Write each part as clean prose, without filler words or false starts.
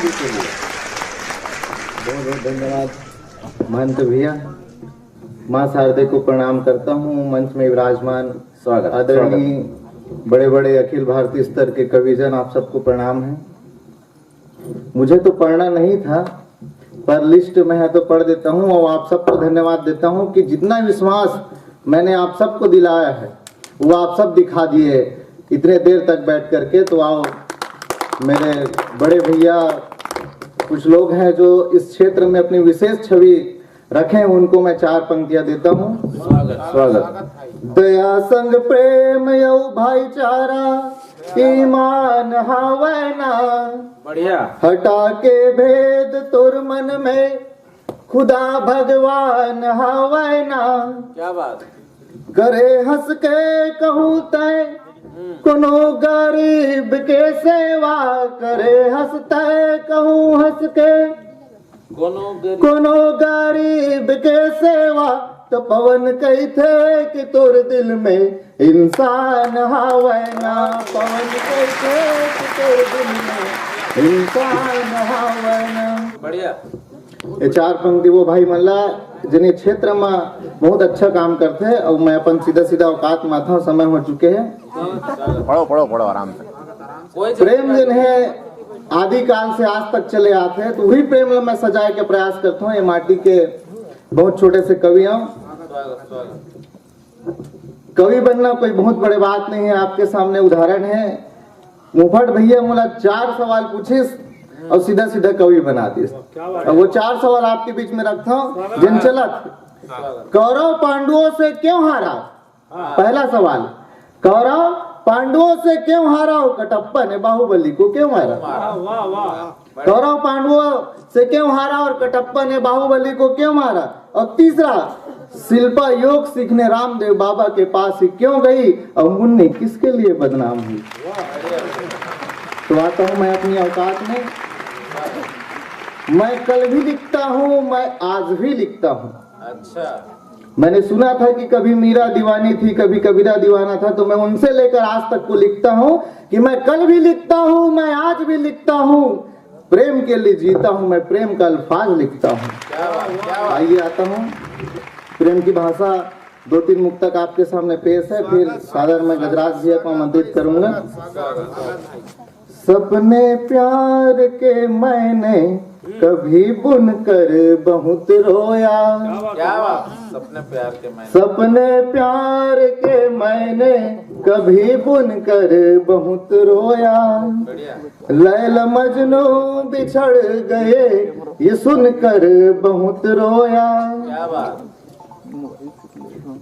जी के लिए बहुत बहुत धन्यवाद महंत भैया। माँ शारदे को प्रणाम करता हूँ। मंच में विराजमान स्वागत आदरणीय बड़े बड़े अखिल भारतीय स्तर के कविजन, आप सबको प्रणाम है। मुझे तो पढ़ना नहीं था, पर लिस्ट में है तो पढ़ देता हूँ और आप सबको धन्यवाद देता हूँ कि जितना विश्वास मैंने आप सबको दिलाया है वो आप सब दिखा दिए इतने देर तक बैठ करके। तो आओ मेरे बड़े भैया, कुछ लोग हैं जो इस क्षेत्र में अपनी विशेष छवि रखें, उनको मैं 4 पंक्तियां देता हूँ। स्वागत। दया संग प्रेम यौ भाईचारा ईमान हावैना, बढ़िया हटा के भेद तुर मन में खुदा भगवान हावैना। क्या बात करे हंस के कहूँ तय कोनो गरीब के सेवा, करे हंसते कहूँ हंस के कोनो गरीब के सेवा। तो पवन कही थे कि तोर दिल में इंसान हावैना, पवन कही थे कि तोर दिल में इंसान हावैना। बढ़िया। ये 4 पंक्ति वो भाई मल्ला जिन्हें क्षेत्र में बहुत अच्छा काम करते हैं और मैं अपन सीधा सीधा औकात में आता हूँ, समय हो चुके हैं। पढ़ो आराम से। प्रेम जिन्हें आदि काल से आज तक चले आते हैं, तो वही प्रेम मैं सजाए के प्रयास करता हूँ। ये माटी के बहुत छोटे से कवि हूँ। कवि बनना कोई बहुत बड़े बात नहीं है, आपके सामने उदाहरण है। मुफट भैया मुला 4 सवाल पूछे और सीधा सीधा कवि बना दी। और वो 4 सवाल आपके बीच में रखता हूँ। जिन चलत कौरव पांडवों से क्यों हारा? पहला सवाल, कौरव पांडवों से क्यों हारा? कटप्पा ने बाहुबली को क्यों मारा? कौरव पांडवों से क्यों हारा और कटप्पा ने बाहुबली को क्यों मारा? और तीसरा, शिल्पा योग सीखने रामदेव बाबा के पास ही क्यों गई और मुन्नी किसके लिए बदनाम हुई? तो आता हूं मैं अपनी औकात में। मैं कल भी लिखता हूं, मैं आज भी लिखता हूं। अच्छा, मैंने सुना था कि कभी मीरा दीवानी थी, कभी कबीरा दीवाना था, तो मैं उनसे लेकर आज तक को लिखता हूं कि मैं कल भी लिखता हूं, मैं आज भी लिखता हूं। प्रेम के लिए जीता हूं, मैं प्रेम का अल्फाज लिखता हूं। आइए आता हूं। प्रेम की भाषा 2-3 मुक्तक आपके सामने पेश है, फिर सादर में गजराज भैया को आमंत्रित करूंगा। सपने प्यार के मैंने कभी बुन कर बहुत रोया, सपने प्यार के मैंने कभी बुन कर बहुत रोया। लैला मजनू बिछड़ गए ये सुनकर बहुत रोया।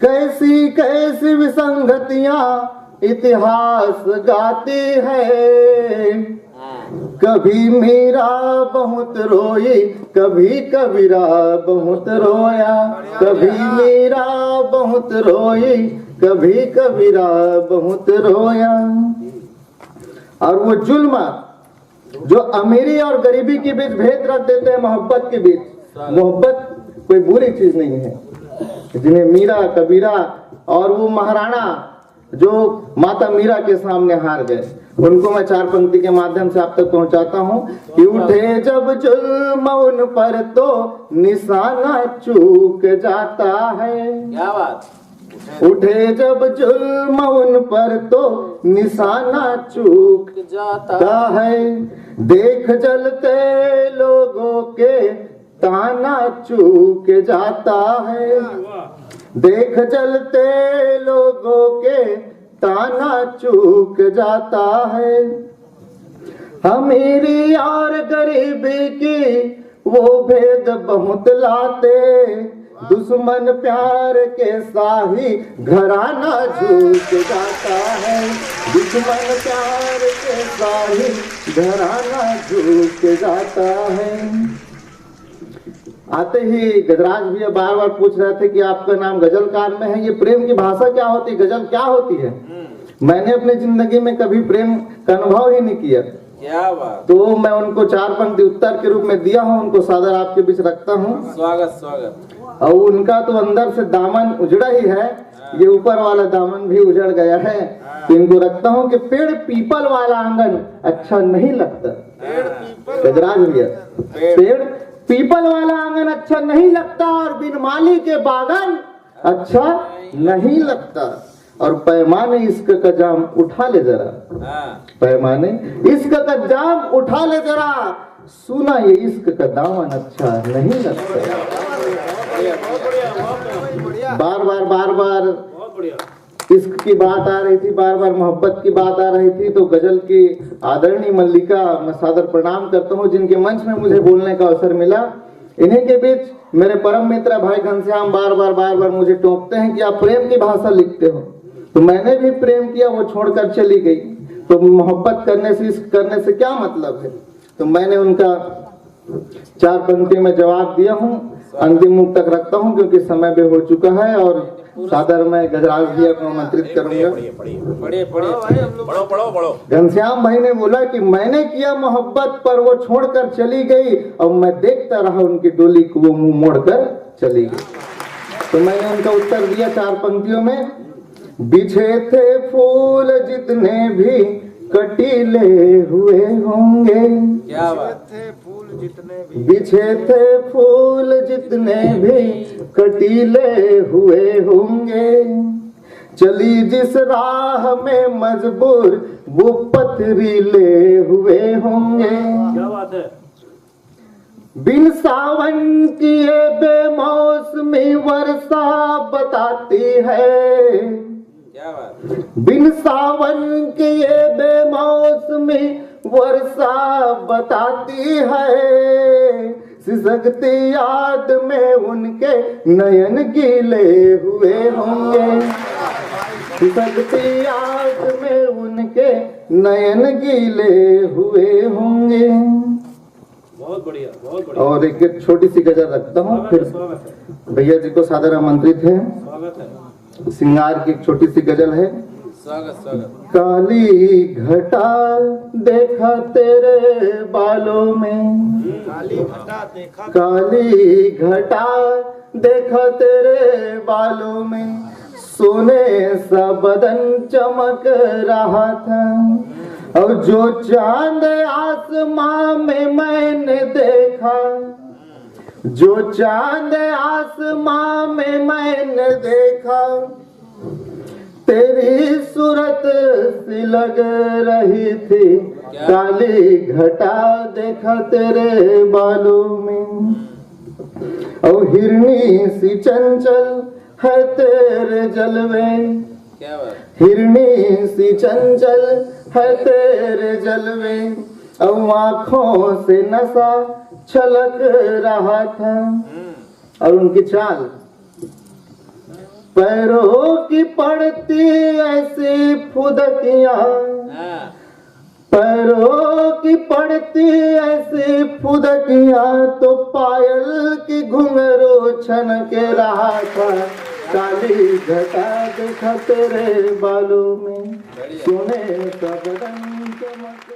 कैसी कैसी विसंगतियां इतिहास गाती है, कभी मीरा बहुत रोई कभी कबीरा बहुत रोया, कभी मीरा बहुत रोई कभी कबीरा बहुत रोया। और वो जुल्म जो अमीरी और गरीबी के बीच भेद रख देते हैं मोहब्बत के बीच, मोहब्बत कोई बुरी चीज नहीं है। जिन्हें मीरा कबीरा और वो महाराणा जो माता मीरा के सामने हार गए, उनको मैं 4 पंक्ति के माध्यम से आप तक पहुंचाता हूं कि उठे जब जुल्म उन पर तो निशाना चूक जाता है। क्या बात। उठे जब जुल्म उन पर तो निशाना चूक जाता है, देख जलते लोगों के ताना चूक जाता है, देख जलते लोगों के ताना चूक जाता है। अमीरी और गरीबी की वो भेद बहुत लाते, दुश्मन प्यार के साही घराना झूक जाता है, दुश्मन प्यार के साही घराना झूक जाता है। आते ही गजराज भैया बार बार पूछ रहे थे कि आपका नाम गजलकार में है, ये प्रेम की भाषा क्या होती है, गजल क्या होती है? मैंने अपनी जिंदगी में कभी प्रेम का अनुभव ही नहीं किया। क्या बात। तो मैं उनको 4 पंक्ति उत्तर के रूप में दिया हूँ, उनको सादर आपके बीच रखता हूँ। स्वागत स्वागत। और उनका तो अंदर से दामन उजड़ा ही है, ये ऊपर वाला दामन भी उजड़ गया है। तो इनको रखता हूँ कि पेड़ पीपल वाला आंगन अच्छा नहीं लगता, गजराज भैया, पेड़ पीपल वाला आंगन अच्छा नहीं लगता और बिन माली के बागन अच्छा नहीं लगता। और पैमाने इश्क का जाम उठा ले जरा, पैमाने इश्क का जाम उठा ले जरा, सुना ये इश्क का दामन अच्छा नहीं लगता। बार बार इश्क की बात आ रही थी, बार बार मोहब्बत की बात आ रही थी, तो गजल की आदरणीय मल्लिका मैं सादर प्रणाम करता हूँ, जिनके मंच में मुझे बोलने का अवसर मिला। इन्हीं के बीच मेरे परम मित्र भाई घनश्याम बार बार मुझे टोकते हैं कि आप प्रेम की भाषा लिखते हो, तो मैंने भी प्रेम किया, वो छोड़कर चली गई, तो मोहब्बत करने से इश्क करने से क्या मतलब है। तो मैंने उनका 4 पंक्ति में जवाब दिया हूँ, अंतिम मुख तक रखता हूँ क्योंकि समय भी हो चुका है। और सादर में गजराज भैया को आमंत्रित करूंगा। पढ़ो। घनश्याम भाई ने बोला कि मैंने किया मोहब्बत पर वो छोड़कर चली गई और मैं देखता रहा उनकी डोली को वो मुंह मोड़कर चली गई। तो मैंने उनका उत्तर दिया 4 पंक्तियों में, बिछे थे फूल जितने भी कटीले हुए होंगे, क्या बात, बिछे थे फूल जितने भी कटीले हुए होंगे, चली जिस राह में मजबूर वो पथरीले हुए होंगे। क्या बात है। बिन सावन की ये बेमौसमी वर्षा बताती है, क्या बात, बिन सावन की ये बेमौसमी वर्षा बताती है, सिसकती याद में उनके नयन गीले हुए होंगे, सिसकती याद में उनके नयन गीले हुए होंगे। बहुत बढ़िया, बहुत बढ़िया। और एक छोटी सी गजल रखता हूँ, फिर भैया जी को सादर आमंत्रित है। स्वागत है। सिंगार की एक छोटी सी गजल है। स्वागत। काली घटा देखा तेरे बालों में, काली घटा देखा, काली घटा देखा तेरे बालों में, सोने सा बदन चमक रहा था, और जो चांद आसमां में मैंने देखा, जो चांद आसमां में मैंने देखा, तेरी सूरत सी लग रही थी, काली घटा देखा तेरे बालों में, और हिरनी सी चंचल है तेरे जलवे, क्या बात, हिरनी सी चंचल है तेरे जलवे, और आँखों से नशा छलक रहा था, और उनकी चाल पैरों की पड़ती ऐसी फुदकियां, पैरों की पड़ती ऐसी फुदकियां, तो पायल की घुंघरू छन के रहा था, काली घटा देखा तेरे बालों में, सोने का बदन चमक